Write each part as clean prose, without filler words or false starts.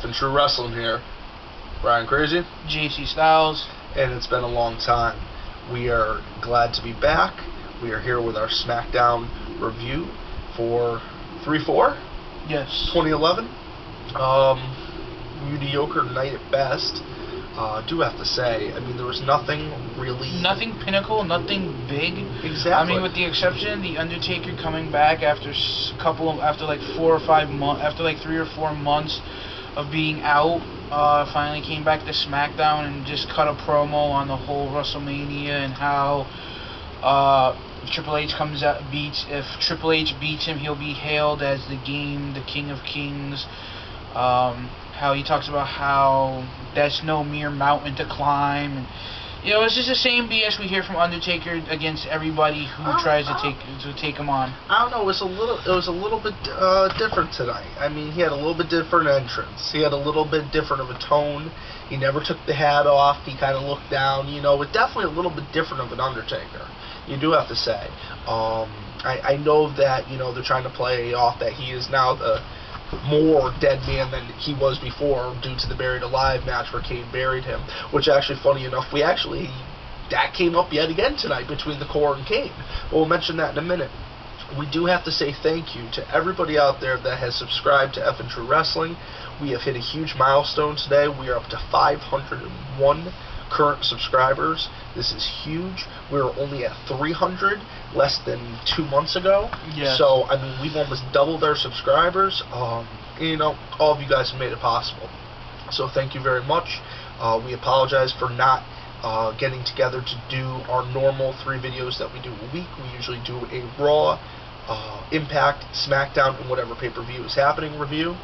and True Wrestling here. Brian Crazy. JC Styles. And it's been a long time. We are glad to be back. We are here with our Smackdown review for 3-4? Yes. 2011. Mediocre night at best. Do have to say, I mean, there was nothing really... Nothing pinnacle, nothing big. Exactly. I mean, with the exception of the Undertaker coming back after like 4 or 5 months, after like 3 or 4 months of being out, finally came back to Smackdown and just cut a promo on the whole WrestleMania and how Triple H comes out, if Triple H beats him, he'll be hailed as the King of Kings. How he talks about how that's no mere mountain to climb, and it's just the same BS we hear from Undertaker against everybody who tries to take him on. I don't know. It was a little bit different tonight. I mean, he had a little bit different entrance. He had a little bit different of a tone. He never took the hat off. He kind of looked down. It's definitely a little bit different of an Undertaker. You do have to say. I know that they're trying to play off that he is now the more dead man than he was before due to the Buried Alive match where Kane buried him, which actually, funny enough, that came up yet again tonight between the Core and Kane. We'll mention that in a minute. We do have to say thank you to everybody out there that has subscribed to F and True Wrestling. We have hit a huge milestone today. We are up to 501 current subscribers. This is huge. We were only at 300 less than 2 months ago. Yes. So, I mean, we've almost doubled our subscribers. All of you guys have made it possible. So, thank you very much. We apologize for not getting together to do our normal 3 videos that we do a week. We usually do a Raw, Impact, Smackdown, and whatever pay-per-view is happening review.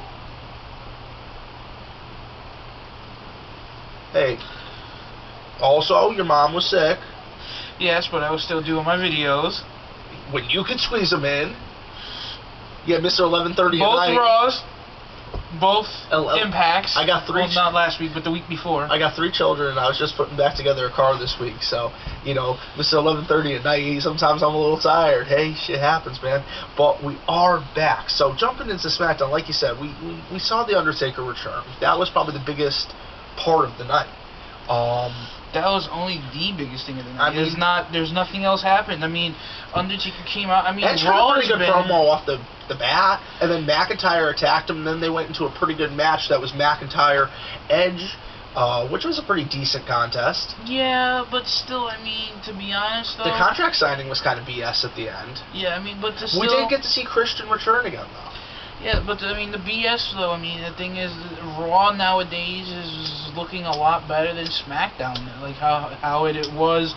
Hey. Also, your mom was sick. Yes, but I was still doing my videos. When you could squeeze them in. Yeah, Mr. 11:30 both at night. Raws, both Impacts. I got 3. Well, not last week, but the week before. I got 3 children, and I was just putting back together a car this week. So, Mr. 11:30 at night, sometimes I'm a little tired. Hey, shit happens, man. But we are back. So, jumping into SmackDown, like you said, we saw The Undertaker return. That was probably the biggest part of the night. That was only the biggest thing of the night. There's nothing else happened. I mean, Undertaker came out. I mean, Raw had a pretty good promo off the bat, and then McIntyre attacked him, and then they went into a pretty good match that was McIntyre Edge, which was a pretty decent contest. Yeah, but still, I mean, to be honest, though, the contract signing was kind of BS at the end. Yeah, I mean, but we didn't get to see Christian return again, though. Yeah, but I mean, the BS, though, I mean, the thing is, Raw nowadays is looking a lot better than SmackDown. Like how it was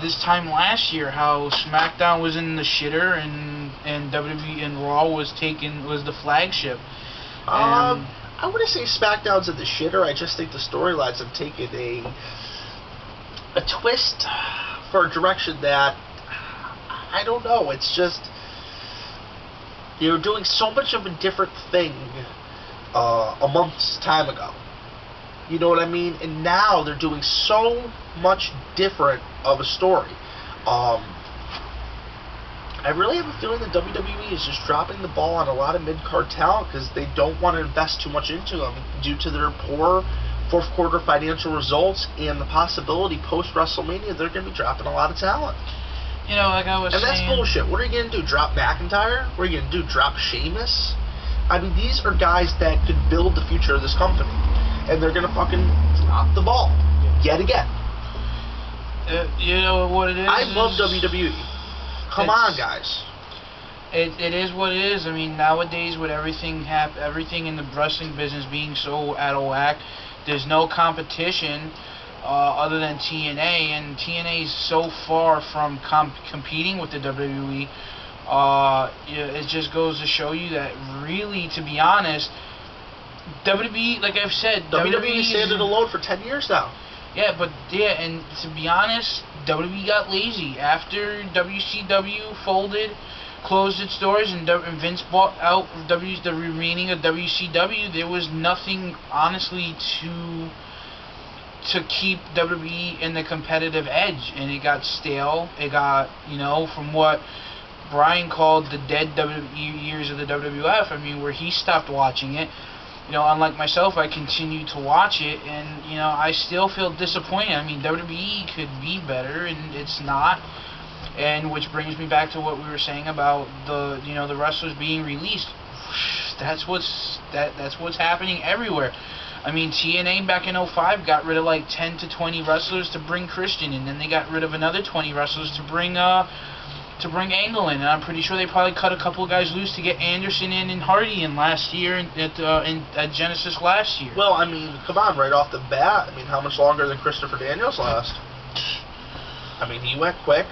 this time last year, how SmackDown was in the shitter and WWE and Raw was the flagship. I wouldn't say SmackDown's in the shitter. I just think the storylines have taken a twist for a direction that, I don't know, it's just... You're doing so much of a different thing a month's time ago. You know what I mean? And now they're doing so much different of a story. I really have a feeling that WWE is just dropping the ball on a lot of mid-card talent because they don't want to invest too much into them due to their poor fourth quarter financial results and the possibility post-WrestleMania they're going to be dropping a lot of talent. Like I was saying... And that's bullshit. What are you going to do? Drop McIntyre? What are you going to do? Drop Sheamus? I mean, these are guys that could build the future of this company. And they're going to fucking drop the ball. Yet again. You know what it is? I love WWE. Come on, guys. It is what it is. I mean, nowadays with everything in the wrestling business being so out of whack, there's no competition other than TNA, and TNA is so far from competing with the WWE. It just goes to show you that really, to be honest, WWE, like I've said, WWE standing alone for 10 years now. Yeah, and to be honest, WWE got lazy after WCW folded, closed its doors, and Vince bought out the remaining of WCW. There was nothing, honestly, to keep WWE in the competitive edge, and it got stale. It got, from what Brian called the dead years of the WWF, I mean, where he stopped watching it. unlike myself, I continue to watch it, and I still feel disappointed. I mean, WWE could be better, and it's not. And which brings me back to what we were saying about the wrestlers being released. That's what's happening everywhere. I mean, TNA back in '05 got rid of like 10 to 20 wrestlers to bring Christian, and then they got rid of another 20 wrestlers to bring Angle in. And I'm pretty sure they probably cut a couple of guys loose to get Anderson in and Hardy in last year at Genesis last year. Well, I mean, come on, right off the bat. I mean, how much longer than Christopher Daniels last? I mean, he went quick.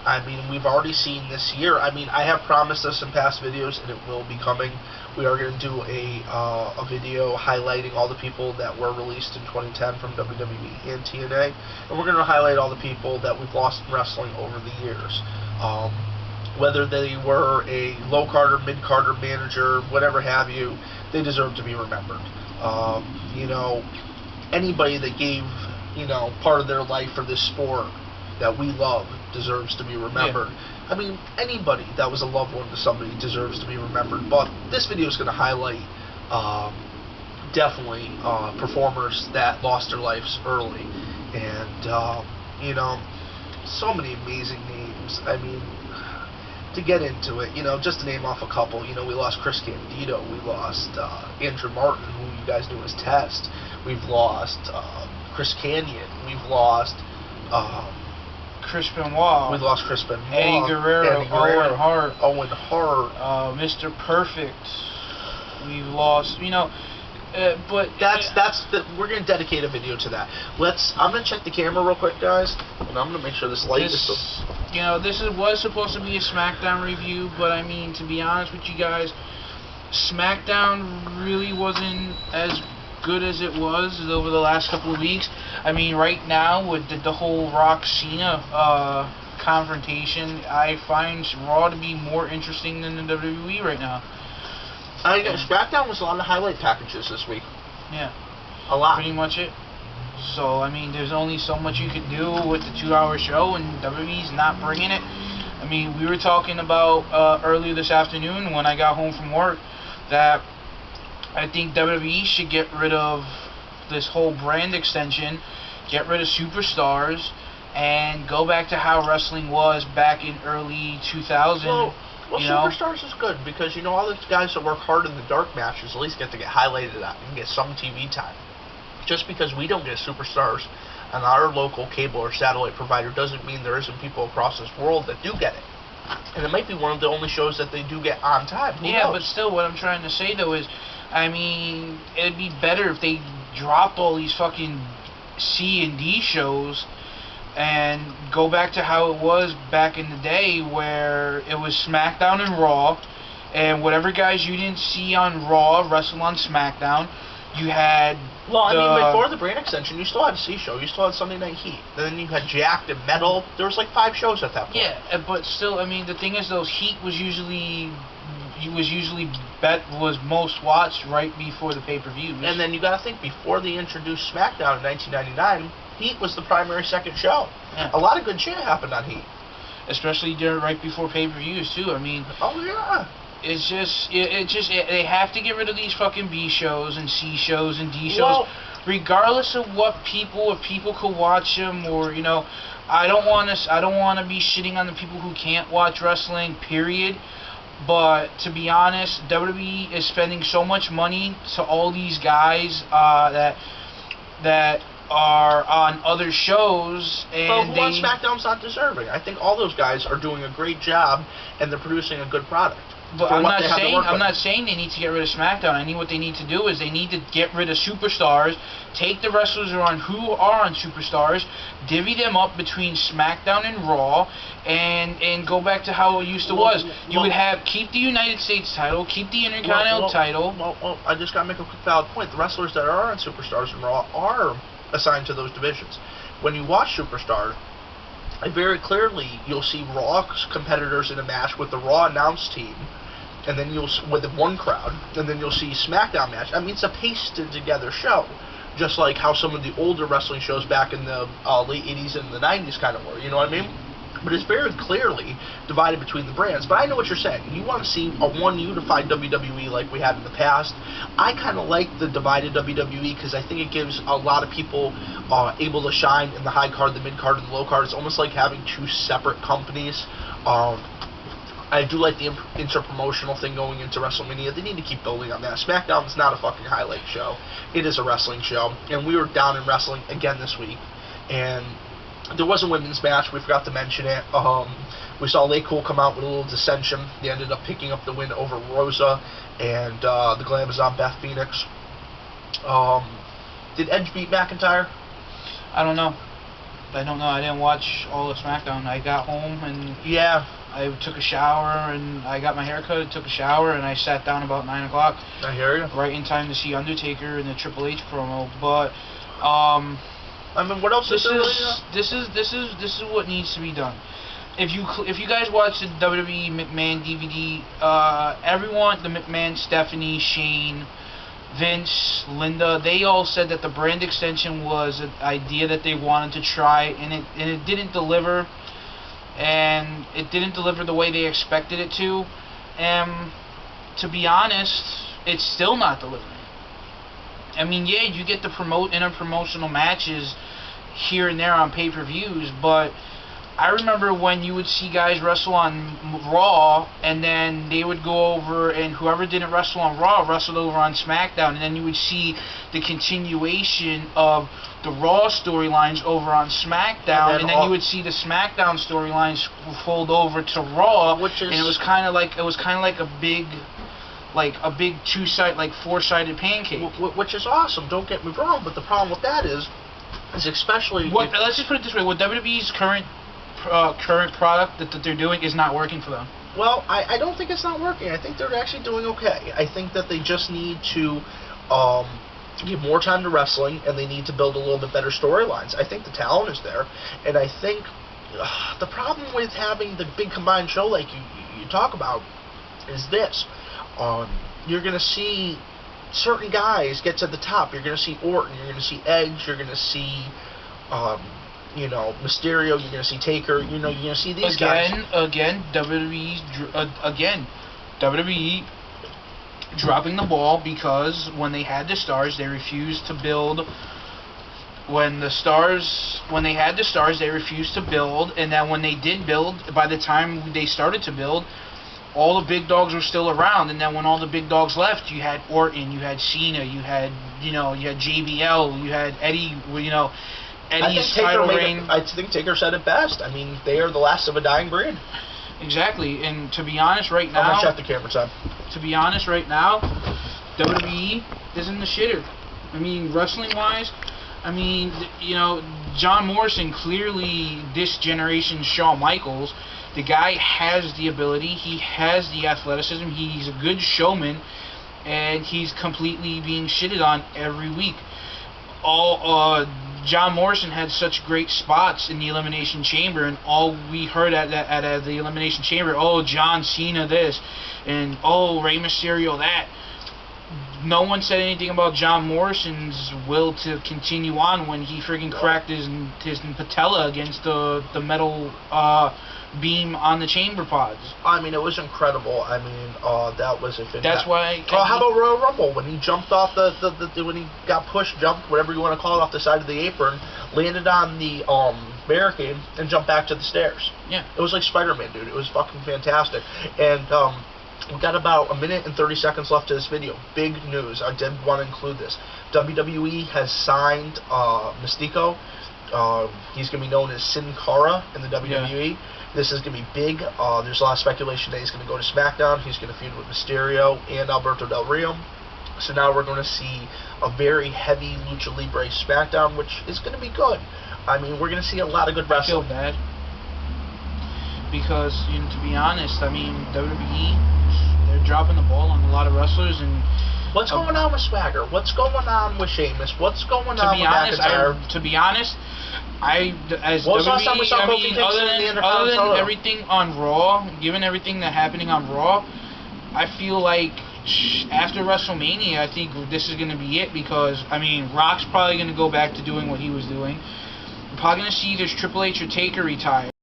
I mean, we've already seen this year. I mean, I have promised this in past videos, and it will be coming. We are going to do a video highlighting all the people that were released in 2010 from WWE and TNA, and we're going to highlight all the people that we've lost in wrestling over the years. Whether they were a low-card or mid-card or manager, whatever have you, they deserve to be remembered. Anybody that gave, part of their life for this sport that we love deserves to be remembered. Yeah. I mean, anybody that was a loved one to somebody deserves to be remembered. But this video is going to highlight definitely performers that lost their lives early, and so many amazing names. I mean, to get into it, just to name off a couple, we lost Chris Candido, we lost Andrew Martin, who you guys knew as Test, we've lost Chris Canyon, we've lost Chris Benoit. We lost Chris Benoit. Eddie Guerrero. Owen Hart. Mr. Perfect. We've lost. But we're gonna dedicate a video to that. I'm gonna check the camera real quick, guys, and I'm gonna make sure this light is. This was supposed to be a SmackDown review, but I mean, to be honest with you guys, SmackDown really wasn't as good as it was over the last couple of weeks. I mean, right now with the whole Rock Cena confrontation, I find Raw to be more interesting than the WWE right now. I know SmackDown was a lot of highlight packages this week. Yeah, a lot. Pretty much it. So I mean, there's only so much you could do with the 2-hour show, and WWE's not bringing it. I mean, we were talking about earlier this afternoon when I got home from work that I think WWE should get rid of this whole brand extension, get rid of superstars, and go back to how wrestling was back in early 2000. Well, superstars is good because all the guys that work hard in the dark matches at least get to get highlighted and get some TV time. Just because we don't get superstars on our local cable or satellite provider doesn't mean there isn't people across this world that do get it. And it might be one of the only shows that they do get on time. Who knows? But still, what I'm trying to say though is, I mean, it'd be better if they dropped all these fucking C and D shows and go back to how it was back in the day where it was SmackDown and Raw, and whatever guys you didn't see on Raw wrestle on SmackDown. You had before the brand extension, you still had a C show. You still had Sunday Night Heat. Then you had Jacked and Metal. There was like 5 shows at that point. Yeah, but still, I mean, the thing is, those Heat was usually most watched right before the pay-per-views. And then you got to think, before they introduced SmackDown in 1999, Heat was the primary second show. Yeah. A lot of good shit happened on Heat, especially right before pay-per-views too. I mean, oh yeah. It's just they have to get rid of these fucking B shows and C shows and D shows, regardless of if people could watch them, or I don't want to be shitting on the people who can't watch wrestling, period. But to be honest, WWE is spending so much money to all these guys that are on other shows, and SmackDown's not deserving. I think all those guys are doing a great job, and they're producing a good product. But I'm not saying they need to get rid of SmackDown. I think what they need to do is they need to get rid of superstars, take the wrestlers who are on superstars, divvy them up between SmackDown and Raw, and go back to how it used to was. You would keep the United States title, keep the Intercontinental title. Well, I just gotta make a quick valid point. The wrestlers that are on superstars and Raw are assigned to those divisions. When you watch Superstar, very clearly you'll see Raw competitors in a match with the Raw announce team, and then with one crowd, and then you'll see SmackDown match. I mean, it's a pasted together show, just like how some of the older wrestling shows back in the late 80s and the 90s kind of were. You know what I mean? but it's very clearly divided between the brands. But I know what you're saying. You want to see a one unified WWE like we had in the past. I kind of like the divided WWE because I think it gives a lot of people able to shine in the high card, the mid card, and the low card. It's almost like having two separate companies. I do like the inter-promotional thing going into WrestleMania. They need to keep building on that. SmackDown is not a fucking highlight show. It is a wrestling show. And we were down in wrestling again this week. And there was a women's match. We forgot to mention it. We saw Lay Cool come out with a little dissension. They ended up picking up the win over Rosa and the Glamazon Beth Phoenix. Did Edge beat McIntyre? I don't know. I don't know. I didn't watch all of SmackDown. I got home and I took a shower and I got my hair cut, took a shower, and I sat down about 9 o'clock. I hear you. Right in time to see Undertaker in the Triple H promo. But I mean, what else this is what needs to be done. If you guys watch the WWE McMahon DVD, everyone, the McMahon, Stephanie, Shane, Vince, Linda, they all said that the brand extension was an idea that they wanted to try, and it didn't deliver, and it didn't deliver the way they expected it to. And to be honest, it's still not delivering. I mean, yeah, you get the inter-promotional matches here and there on pay-per-views, but I remember when you would see guys wrestle on Raw, and then they would go over, and whoever didn't wrestle on Raw wrestled over on SmackDown, and then you would see the continuation of the Raw storylines over on SmackDown, and then you would see the SmackDown storylines fold over to Raw, and it was kind of like a big two-sided, like four-sided pancake. Which is awesome, don't get me wrong, but the problem with that is especially... let's just put it this way, what WWE's current product that they're doing is not working for them. Well, I don't think it's not working. I think they're actually doing okay. I think that they just need to give more time to wrestling, and they need to build a little bit better storylines. I think the talent is there, and I think the problem with having the big combined show like you talk about is this. You're going to see certain guys get to the top. You're going to see Orton, you're going to see Edge, you're going to see Mysterio, you're going to see Taker, you're going to see these guys. WWE dropping the ball because when they had the stars, they refused to build. When they had the stars, they refused to build, and then when they did build, by the time they started to build, all the big dogs were still around, and then when all the big dogs left, you had Orton, you had Cena, you had JBL, you had Eddie, Eddie's title reign. I think Taker said it best. I mean, they are the last of a dying breed. Exactly, and to be honest, right now, I'm gonna shut the camera, son. To be honest, right now, WWE is in the shitter. I mean, wrestling-wise, I mean, John Morrison, clearly this generation's Shawn Michaels. The guy has the ability, he has the athleticism, he's a good showman, and he's completely being shitted on every week. John Morrison had such great spots in the Elimination Chamber, and all we heard at the Elimination Chamber, John Cena this, and Rey Mysterio that. No one said anything about John Morrison's will to continue on when he friggin' cracked his patella against the metal beam on the chamber pods. I mean, it was incredible. I mean, that was a fantastic... That's why... how about Royal Rumble? When he jumped off when he got pushed, jumped, whatever you want to call it, off the side of the apron, landed on the barricade, and jumped back to the stairs. Yeah. It was like Spider-Man, dude. It was fucking fantastic. And, we've got about a minute and 30 seconds left to this video. Big news. I did want to include this. WWE has signed Mystico. He's going to be known as Sin Cara in the WWE. Yeah. This is going to be big. There's a lot of speculation that he's going to go to SmackDown. He's going to feud with Mysterio and Alberto Del Rio. So now we're going to see a very heavy Lucha Libre SmackDown, which is going to be good. I mean, we're going to see a lot of good wrestling. I feel bad. Because, to be honest, I mean, WWE, they're dropping the ball on a lot of wrestlers. And what's going on with Swagger? What's going on with Sheamus? What's going on with McIntyre? To be honest, as WWE, other than everything on Raw, given everything that's happening on Raw, I feel like after WrestleMania, I think this is going to be it because, I mean, Rock's probably going to go back to doing what he was doing. We're probably going to see either Triple H or Taker retire.